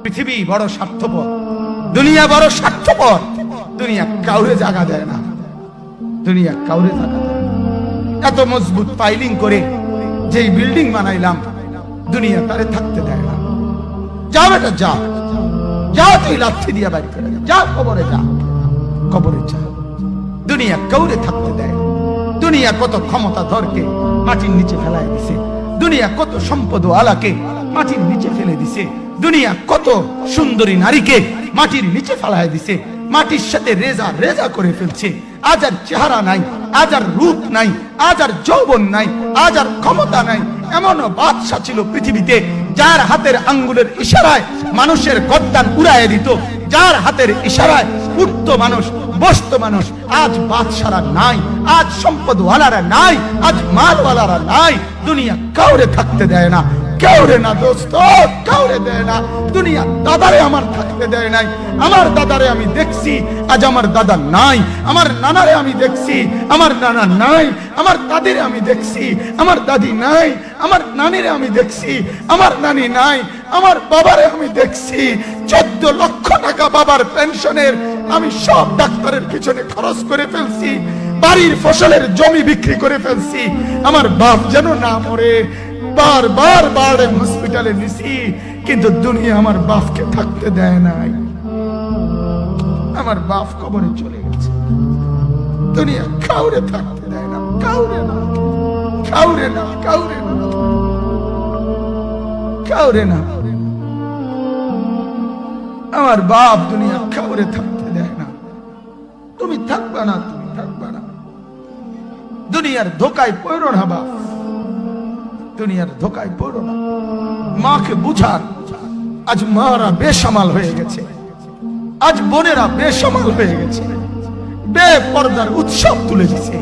পৃথিবী বড় স্বার্থপর, দুনিয়া বড় স্বার্থপর। দুনিয়া কাউরে জায়গা দেয় না, দুনিয়া কাউরে জায়গা দেয় না। এত মজবুত পাইলিং করে যেই বিল্ডিং বানাইলাম, দুনিয়া তারে থাকতে দেয় না। যা বেটা যা, যা তুই লাথি দিয়া বাড়ি করে যা, কবরে যা, কবরে যা। দুনিয়া কাউরে থাকতে দেয় না। দুনিয়া কত ক্ষমতাধরকে মাটির নিচে ফেলায় দিছে, দুনিয়া কত সম্পদ আলাকে মাটির নিচে ফেলে দিছে, দুনিয়া কত সুন্দরী নারীকে মাটির নিচে ফেলায় দিছে, মাটির সাথে রেজা রেজা করে ফেলছে। আজ আর চেহারা নাই, আজ আর রূপ নাই, আজ আর যৌবন নাই, আজ আর ক্ষমতা নাই। এমন বাদশা ছিল পৃথিবীতে যার হাতের আঙ্গুলের ইশারায় মানুষের গর্দান উড়াইয়া দিত, যার হাতের ইশারায় উঠতো মানুষ, বসতো মানুষ। আজ বাদশারা নাই, আজ সম্পদওয়ালারা নাই, আজ মালওয়ালারা নাই। দুনিয়া কাউরে থাকতে দেয় না, কাউরে না দোস্ত, কাউরে দেয় না। দুনিয়া দাদারে আমার থাকতে দেয় নাই। আমার দাদারে আমি দেখছি, আজ আমার দাদা নাই। আমার নানারে আমি দেখছি, আমার নানা নাই। আমার দাদিরে আমি দেখছি, আমার দাদি নাই। আমার নানিরে আমি দেখছি, আমার নানি নাই। আমার বাবারে আমি দেখছি, 14 লক্ষ টাকা বাবার পেনশনের আমি সব ডাক্তারের পিছনে খরচ করে ফেলছি, বাড়ির ফসলের জমি বিক্রি করে ফেলছি। আমার বাপ যেন না মরে বারবার বারে হসপিটালে নিছি, কিন্তু দুনিয়া আমার বাপকে থাকতে দেয় নাই। আমার বাপ কবরে চলে গেছে, দুনিয়া কাউরে থাকতে দেয় না, কাউরে না, কাউরে না, কাউরে না, কাউরে না। আমার বাপ দুনিয়া কাউরে থাকতে দেয় না। তুমি থাকবা না, তুমি থাকবা না। দুনিয়ার ধোকায় পড়ো না বাপ, দুনিয়ার ধোকায় পড়ো না। মাকে বুঝান, আজ মারা বেসামাল হয়ে গেছে, আজ বোনেরা বেসামাল হয়ে গেছে, বেপরদার উৎসব তুলে দিছে।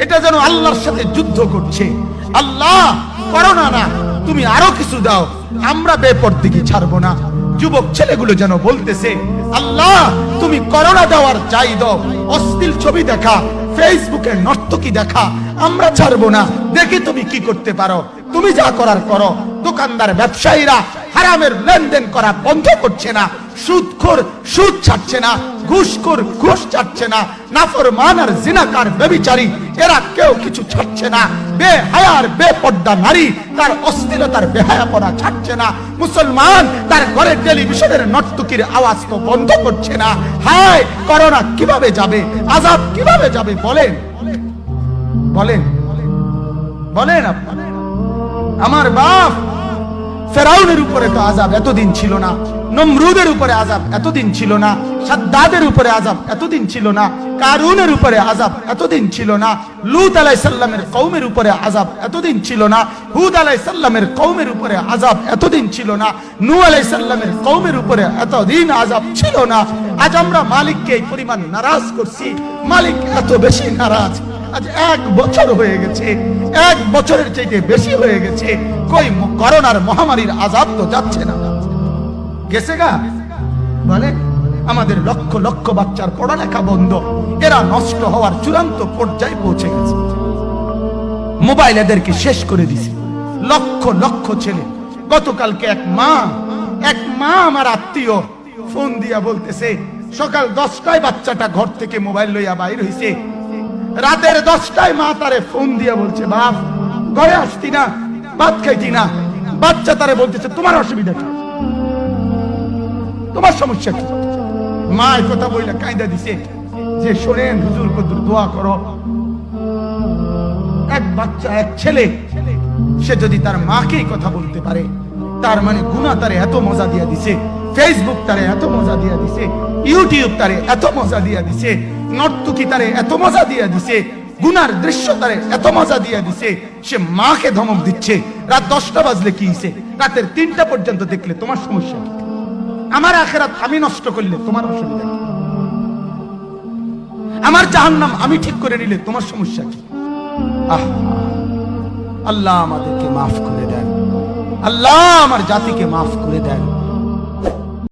এটা যেন আল্লাহর সাথে যুদ্ধ করছে। আল্লাহ করোনা না, তুমি আরো কিছু দাও, আমরা বেপরদিকে ছাড়বো না। যুবক ছেলেগুলো যেন বলতেছে, আল্লাহ তুমি করোনা দেওয়ার চাই দাও। অশ্লীল ছবি দেখা, ফেসবুকে নর্তকী দেখা আমরা ছাড়বো না। দেখি তুমি কি করতে পারো, তুমি যা করার করো। দোকানদার ব্যবসায়ীরা হারামের লেনদেন করা বন্ধ করছে না, সুদখোর সুদ ছাড়ছে না, ঘুষখোর ঘুষ ছাড়ছে না, নাফরমান আর জিনাকার ব্যভিচারী এরা কেউ কিছু ছাড়ছে না। বেহায়ার বেপর্দা নারী তার অশ্লীলতার বেহায়াপনা ছাড়ছে না। মুসলমান তার ঘরে টেলিভিশনের নর্তকীর আওয়াজ তো বন্ধ করছে না। হায় করোনা কিভাবে যাবে, আযাব কিভাবে যাবে বলেন, বলেন, বলেন আপনি। আমার বাপ ফেরাউনের উপরে তো আযাব এতদিন ছিল না, নমরুদের উপরে আযাব এতদিন ছিল না, সাদ্দাদের উপরে আযাব এতদিন ছিল না, কারুনের উপরে আযাব এতদিন ছিল না, লূত আলাইহিস সালামের কওমের উপরে আযাব এতদিন ছিল না, হুদ আলাইহিস সালামের কওমের উপরে আযাব এতদিন ছিল না, নূহ আলাইহিস সালামের কওমের উপরে এতদিন আযাব ছিল না। আজ আমরা মালিককে এই পরিমাণ নারাজ করছি, মালিক এত বেশি নারাজ। আজ 1 বছর হয়ে গেছে, 1 বছরের চাইতে বেশি হয়ে গেছে, কই করোনার মহামারীর আযাব তো যাচ্ছে না, গেছে গা বলে। আমাদের লক্ষ লক্ষ বাচ্চার পড়ালেখা বন্ধ, এরা নষ্ট হওয়ার চূড়ান্ত পর্যায়ে পৌঁছে গেছে। মোবাইল এদেরকে শেষ করে দিছে, লক্ষ লক্ষ ছেলে। গতকালকে এক মা আমার আত্মীয় ফোন দিয়া বলতেছে, সকাল 10টায় বাচ্চাটা ঘর থেকে মোবাইল লইয়া বাইর হইছে, রাতের 10টায় মা তারে ফোন দিয়া বলছে, বাপ ঘরে আসতি না, ভাত খাইতি না। বাচ্চা তারে বলতেছে, তোমার অসুবিধা কি, তোমার সমস্যা কি? মা এই কথা বইলা কাঁদা দিছে যে, শোনেন হুজুর কদ্দুর দোয়া করো। এক বাচ্চা, এক ছেলে, সে যদি তার মাকেই কথা বলতে পারে, তার মানে গুনাহ তারে এত মজা দিয়া দিছে, ফেসবুক তারে এত মজা দিয়া দিছে, ইউটিউব তারে এত মজা দিয়া দিছে, নর্তকী তারে এত মজা দিয়া দিছে, গুনার দৃশ্য তারে এত মজা দিয়া দিছে, সে মাকে ধমক দিচ্ছে। রাত 10টা বাজলে কি হইছে, রাতের 3টা পর্যন্ত দেখলে তোমার সমস্যা কি? আমার আখিরাত আমি নষ্ট করলে তোমার অসুবিধা কি? আমার জাহান্নাম আমি ঠিক করে নিলে তোমার সমস্যা কি? আল্লাহ আমাদেরকে মাফ করে দেন, আল্লাহ আমার জাতিকে মাফ করে দেন।